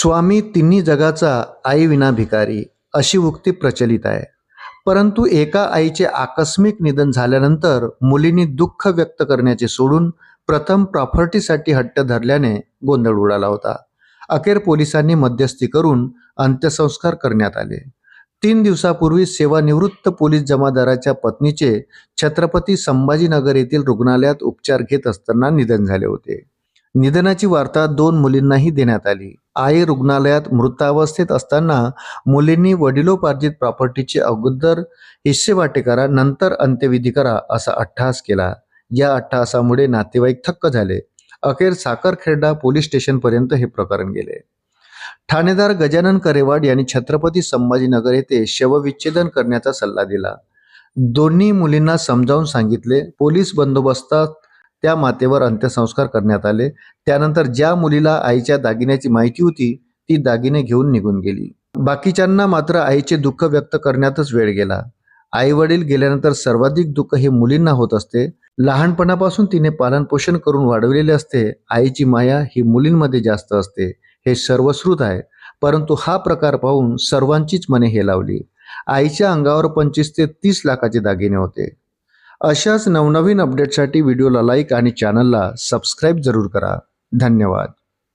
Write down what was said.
स्वामी तिन्ही जगाचा आई विना भिकारी अशी उक्ती प्रचलित आहे. परंतु एका आईचे आकस्मिक निधन झाल्यानंतर मुलींनी दुःख व्यक्त करण्याचे सोडून प्रथम प्रॉपर्टीसाठी हट्ट धरल्याने गोंधळ उडाला होता. अखेर पोलिसांनी मध्यस्थी करून अंत्यसंस्कार करण्यात आले. 3 दिवसापूर्वी सेवानिवृत्त पोलीस जमादाराच्या पत्नीचे छत्रपती संभाजीनगर येथील रुग्णालयात उपचार घेत असताना निधन झाले होते. निधनाची वार्ता 2 मुलींनाही देण्यात आली. आई रुग्णालयात मृतावस्थेत असताना मुलींनी वडिलोपार्जित प्रॉपर्टीचे अगोदर हिस्सेवाटे करा, नंतर अंत्यविधी करा असा अट्टहास केला. या अट्टहासामुळे नातेवाईक थक्क झाले. अखेर साखरखेर्डा पोलीस स्टेशनपर्यंत हे प्रकरण गेले. ठाणेदार गजानन करेवाड यांनी छत्रपती संभाजीनगर येथे शवविच्छेदन करण्याचा सल्ला दिला. दोन्ही मुलींना समजावून सांगितले. पोलीस बंदोबस्तात त्या मातेवर अंत्यसंस्कार करण्यात आले. त्यानंतर ज्या मुलीला आईच्या दागिन्याची माहिती होती ती दागिने घेऊन निघून गेली. बाकीच्यांना मात्र आईचे दुःख व्यक्त करण्यातच वेळ गेला. आई वडील गेल्यानंतर सर्वाधिक दुःख हे मुलींना होत असते. लहानपणापासून तिने पालनपोषण करून वाढवलेले असते. आईची माया ही मुलींमध्ये जास्त असते हे सर्वश्रुत आहे. परंतु हा प्रकार पाहून सर्वांचीच मने हेलावली. आईच्या अंगावर 25 ते 30 लाखाचे दागिने होते. अशाच नवनवीन अपडेटसाठी व्हिडिओला लाईक आणि चॅनलला सबस्क्राईब जरूर करा. धन्यवाद.